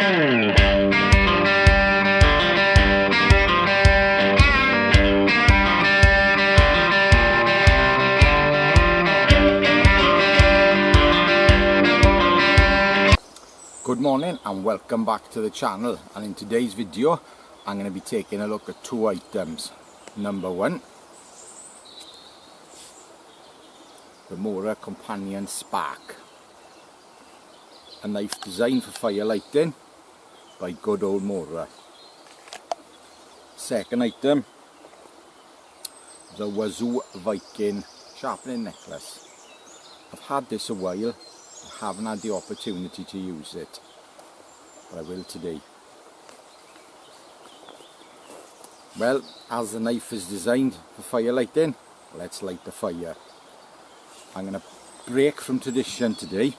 Good morning and welcome back to the channel, and in today's video I'm going to be taking a look at two items. Number one, the Mora Companion Spark, a knife designed for fire lighting by good old Mora. Second item, the Wazoo Viking sharpening necklace. I've had this a while, I haven't had the opportunity to use it, but I will today. Well, as the knife is designed for fire lighting, let's light the fire. I'm going to break from tradition today.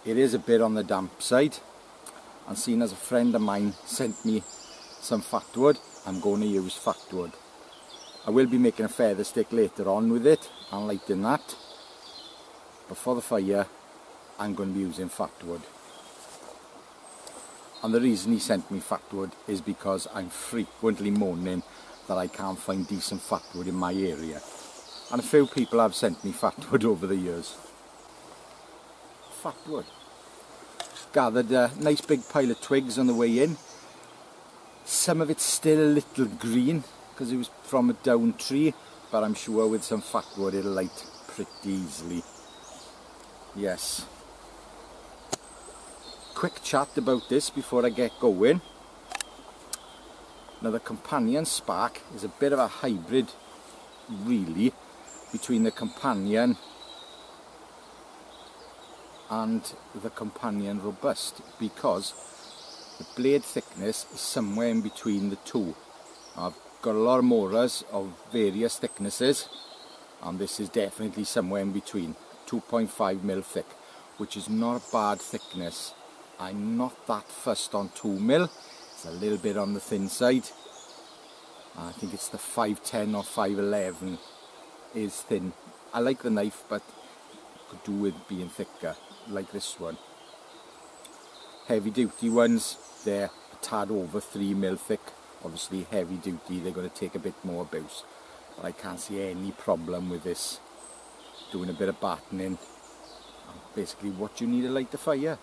It is a bit on the damp side, and seeing as a friend of mine sent me some fatwood, I'm going to use fatwood. I will be making a feather stick later on with it and lighting that, but for the fire I'm going to be using fatwood. And the reason he sent me fatwood is because I'm frequently moaning that I can't find decent fatwood in my area, and a few people have sent me fatwood over the years. Fatwood. Gathered a nice big pile of twigs on the way in. Some of it's still a little green because it was from a down tree, but I'm sure with some fatwood it'll light pretty easily. Yes. Quick chat about this before I get going. Now, the Companion Spark is a bit of a hybrid really between the Companion and the Companion Robust, because the blade thickness is somewhere in between the two. I've got a lot of Moras of various thicknesses, and this is definitely somewhere in between, 2.5mm thick, which is not a bad thickness. I'm not that fussed on 2mm, it's a little bit on the thin side. I think it's the 510 or 511 is thin. I like the knife, but could do with being thicker, like this one. Heavy duty ones, they're a tad over 3mm thick. Obviously heavy duty, they're going to take a bit more abuse, but I can't see any problem with this. Doing a bit of battening, basically what you need to light the fire.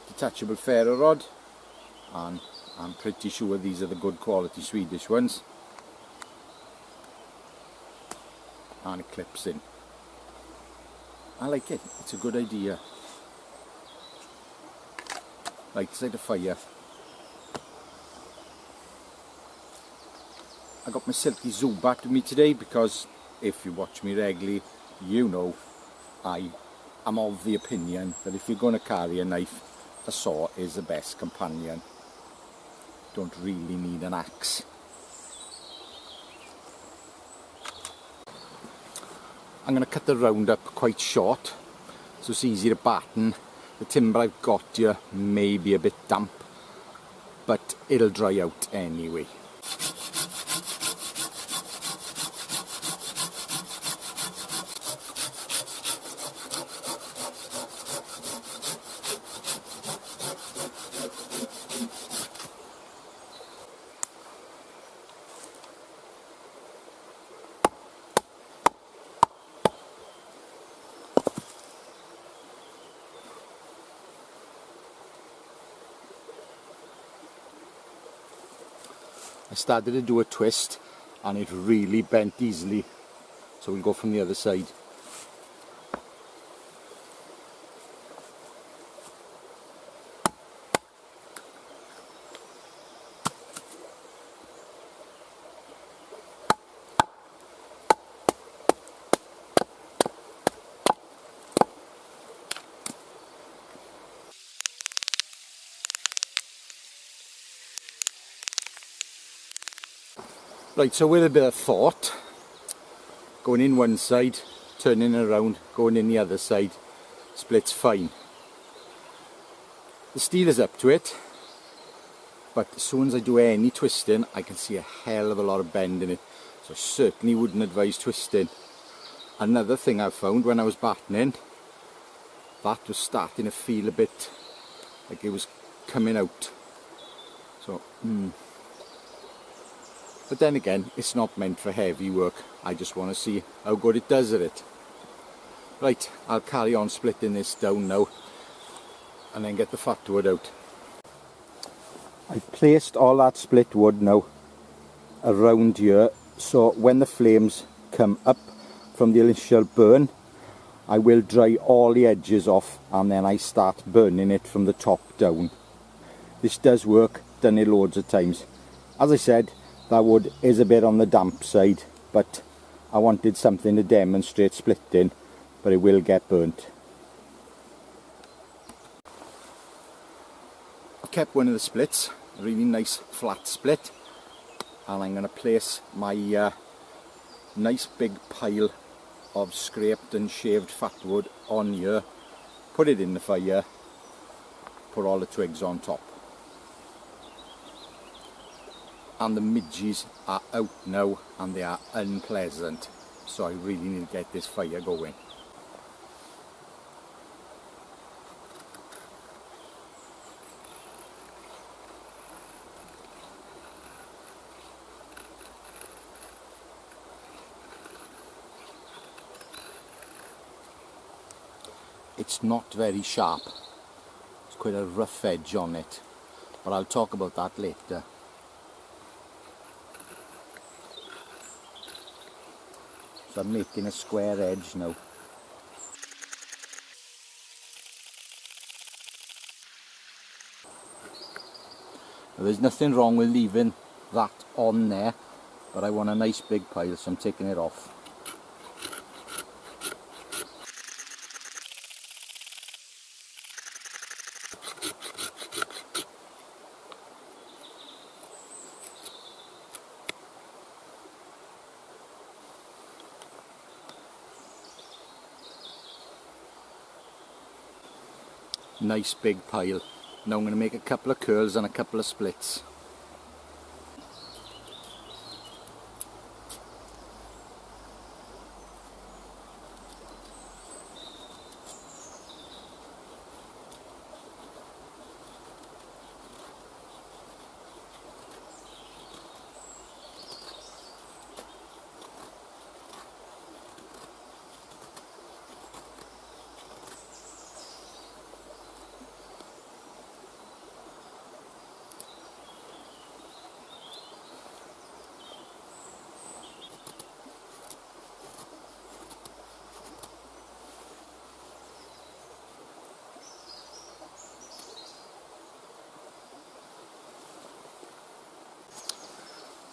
Detachable ferro rod, and I'm pretty sure these are the good quality Swedish ones, and it clips in. I like it, it's a good idea. Light the fire. I got my silky Zubat with me today because if you watch me regularly, you know I am of the opinion that if you're going to carry a knife, a saw is the best companion. Don't really need an axe. I'm going to cut the round up quite short so it's easy to batten. The timber I've got here may be a bit damp, but it'll dry out anyway. I started to do a twist and it really bent easily, so we'll go from the other side. Right, so with a bit of thought, going in one side, turning around, going in the other side, splits fine. The steel is up to it, but as soon as I do any twisting, I can see a hell of a lot of bend in it, so I certainly wouldn't advise twisting. Another thing I've found when I was battening, that was starting to feel a bit like it was coming out. So, but then again, it's not meant for heavy work. I just want to see how good it does at it. Right, I'll carry on splitting this down now and then get the fatwood out. I've placed all that split wood now around here, so when the flames come up from the initial burn, I will dry all the edges off and then I start burning it from the top down. This does work, done it loads of times. As I said, that wood is a bit on the damp side, but I wanted something to demonstrate splitting, but it will get burnt. I've kept one of the splits, a really nice flat split, and I'm going to place my nice big pile of scraped and shaved fatwood on here, put it in the fire, put all the twigs on top. And the midges are out now and they are unpleasant, so I really need to get this fire going. It's not very sharp, it's quite a rough edge on it, but I'll talk about that later. So I'm making a square edge now. Now, there's nothing wrong with leaving that on there, but I want a nice big pile, so I'm taking it off. Nice big pile. Now I'm going to make a couple of curls and a couple of splits.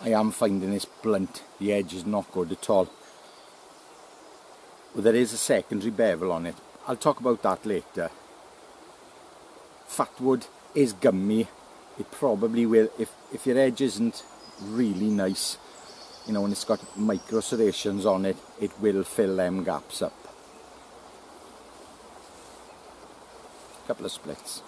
I am finding this blunt, the edge is not good at all. Well, there is a secondary bevel on it. I'll talk about that later. Fatwood is gummy. It probably will, if your edge isn't really nice, you know, and it's got micro serrations on it, it will fill them gaps up. Couple of splits.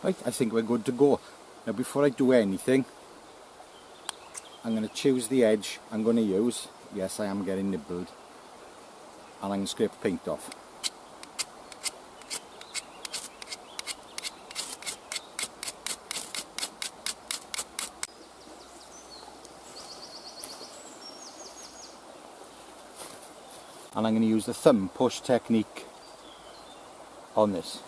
Right, I think we're good to go. Now before I do anything, I'm going to choose the edge I'm going to use. Yes, I am getting nibbled. And I'm going to scrape the paint off. And I'm going to use the thumb push technique on this.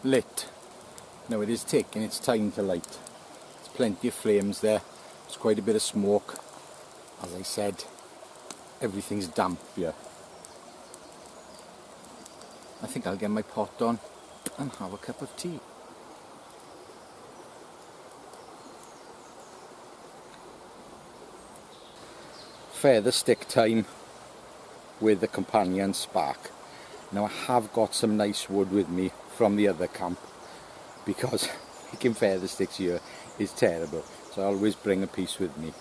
lit. Now it is taking its time to light. There's plenty of flames there. There's quite a bit of smoke. As I said, everything's damp here. I think I'll get my pot on and have a cup of tea. Feather stick time with the Companion Spark. Now I have got some nice wood with me from the other camp, because making feather sticks here is terrible, so I always bring a piece with me.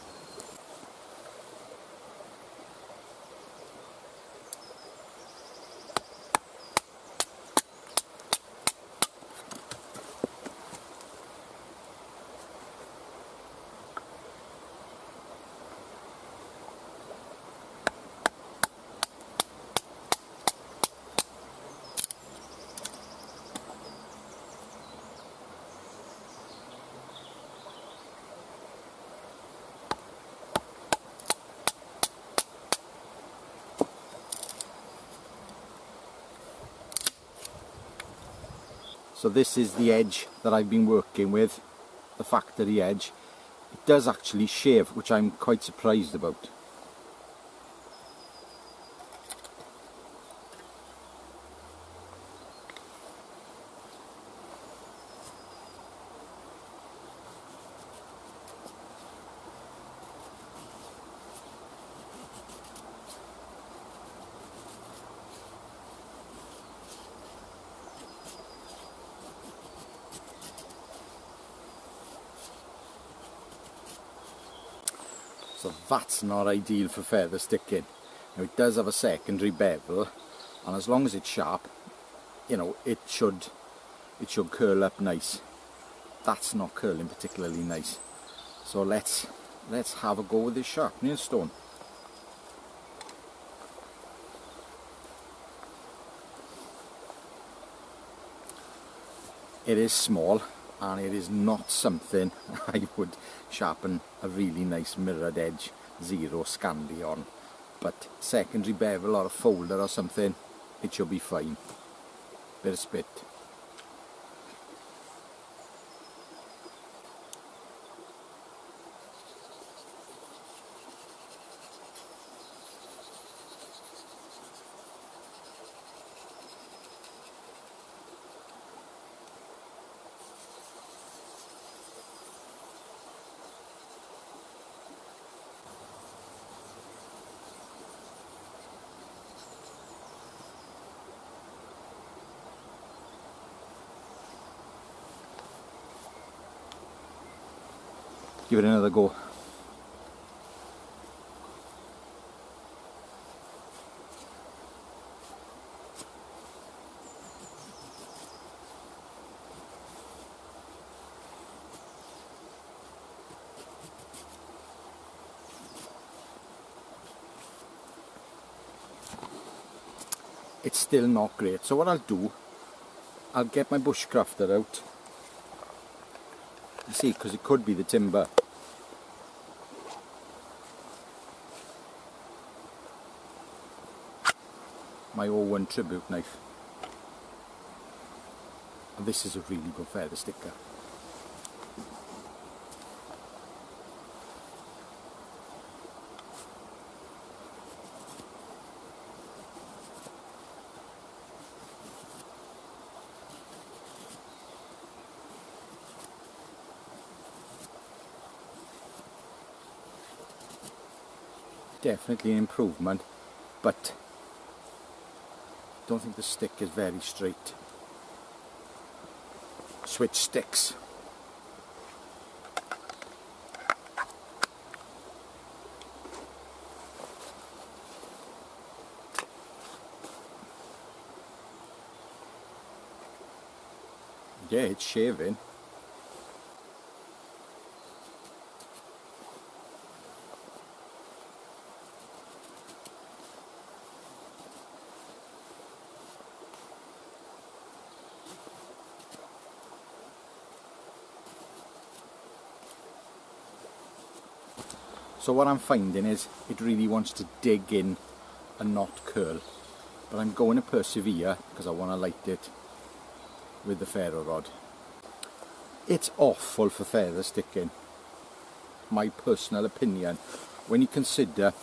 So this is the edge that I've been working with, the factory edge. It does actually shave, which I'm quite surprised about. So that's not ideal for feather sticking. Now it does have a secondary bevel, and as long as it's sharp, you know, it should curl up nice. That's not curling particularly nice. So let's have a go with this sharpening stone. It is small, and it is not something I would sharpen a really nice mirrored edge 0 Scandi on, but secondary bevel or a folder or something, it should be fine. Bit of spit. Give it another go. It's still not great, so what I'll do, I'll get my bushcrafter out. You see, because it could be the timber. My 01 tribute knife. And this is a really good feather sticker. Definitely an improvement, but I don't think the stick is very straight. Switch sticks. Yeah, it's shaving. So what I'm finding is it really wants to dig in and not curl. But I'm going to persevere because I want to light it with the ferro rod. It's awful for feather sticking, my personal opinion, when you consider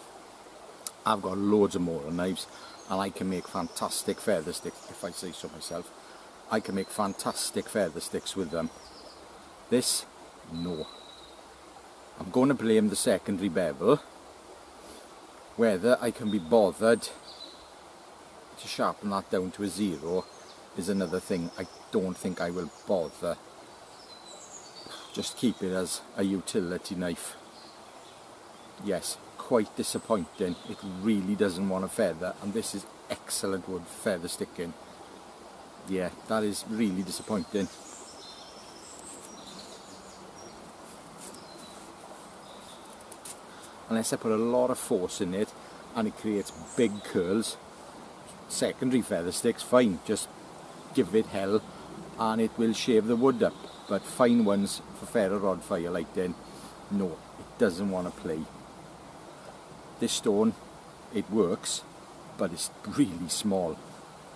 I've got loads of Mora knives and I can make fantastic feather sticks, if I say so myself. I can make fantastic feather sticks with them. This, no. I'm going to blame the secondary bevel. Whether I can be bothered to sharpen that down to a 0 is another thing. I don't think I will bother. Just keep it as a utility knife. Yes, quite disappointing. It really doesn't want a feather, and this is excellent wood for feather sticking. Yeah, that is really disappointing. Unless I put a lot of force in it and it creates big curls, secondary feather sticks, fine, just give it hell and it will shave the wood up. But fine ones for ferro rod fire lighting, no, it doesn't want to play. This stone, it works, but it's really small.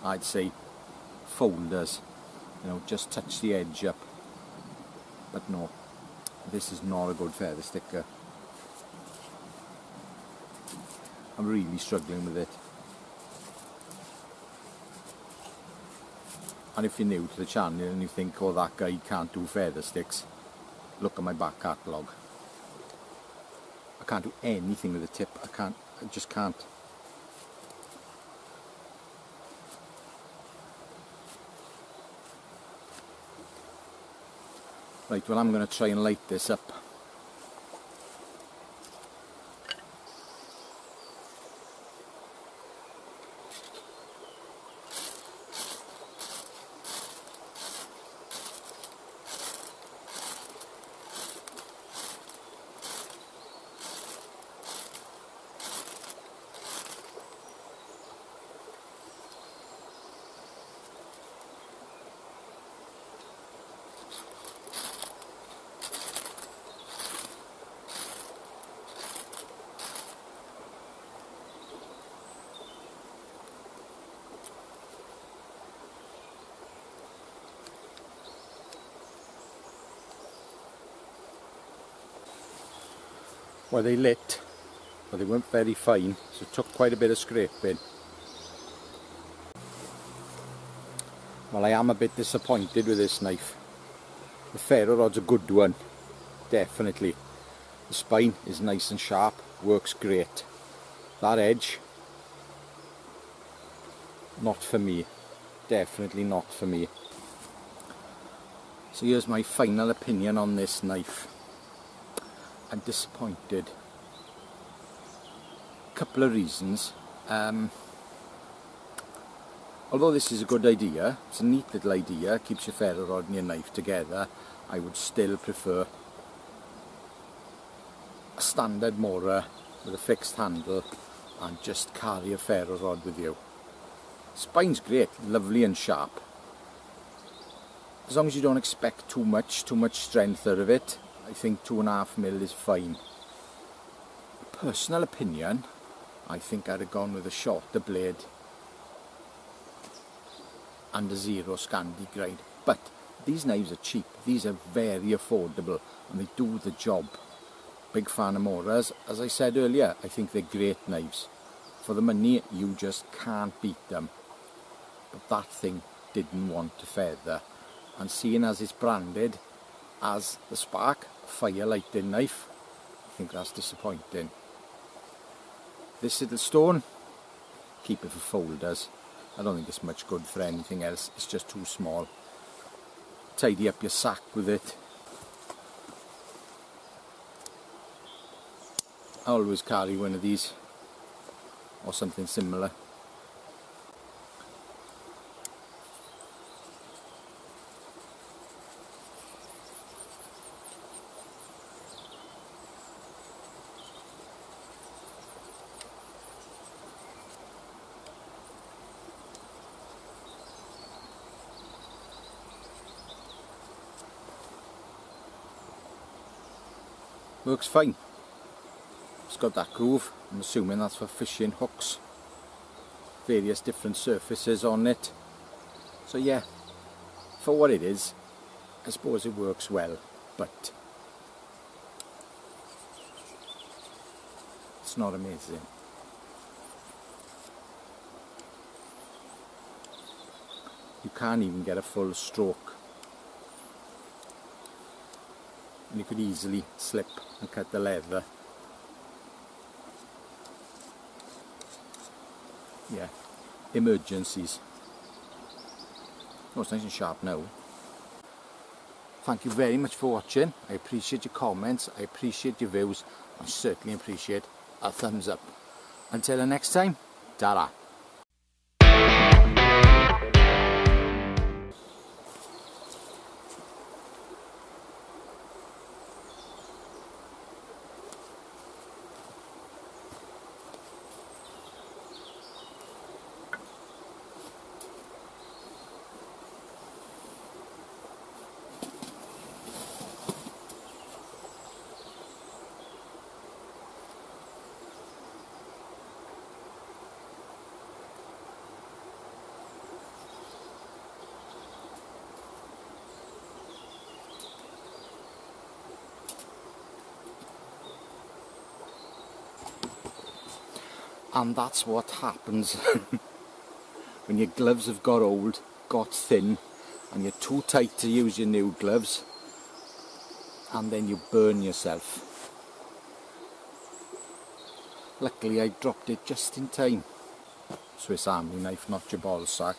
I'd say folders, you know, just touch the edge up. But no, this is not a good feather sticker. I'm really struggling with it. And if you're new to the channel and you think, oh, that guy can't do feather sticks, look at my back catalogue. I can't do anything with the tip. I just can't. Right, well, I'm going to try and light this up. Well, they lit, but they weren't very fine, so it took quite a bit of scraping. Well, I am a bit disappointed with this knife. The ferro rod's a good one, definitely. The spine is nice and sharp, works great. That edge, not for me, definitely not for me. So here's my final opinion on this knife. I'm disappointed. Couple of reasons. Although this is a good idea, it's a neat little idea, keeps your ferro rod and your knife together, I would still prefer a standard Mora with a fixed handle and just carry a ferro rod with you. Spine's great, lovely and sharp. As long as you don't expect too much strength out of it, I think 2.5mm is fine. Personal opinion, I think I'd have gone with a shorter blade and a 0 Scandi grind. But these knives are cheap, these are very affordable and they do the job. Big fan of Moras. As I said earlier, I think they're great knives. For the money, you just can't beat them. But that thing didn't want to feather. And seeing as it's branded as the Spark fire lighting knife, I think that's disappointing. This little stone, keep it for folders. I don't think it's much good for anything else, it's just too small. Tidy up your sack with it. I always carry one of these or something similar. Works fine. It's got that groove. I'm assuming that's for fishing hooks. Various different surfaces on it. So yeah, for what it is, I suppose it works well, but it's not amazing. You can't even get a full stroke, and you could easily slip and cut the leather. Yeah, emergencies. Oh, it's nice and sharp now. Thank you very much for watching. I appreciate your comments, I appreciate your views, I certainly appreciate a thumbs up. Until the next time, ta-ra. And that's what happens when your gloves have got old, got thin, and you're too tight to use your new gloves, and then you burn yourself. Luckily I dropped it just in time. Swiss Army knife, not your ball sack.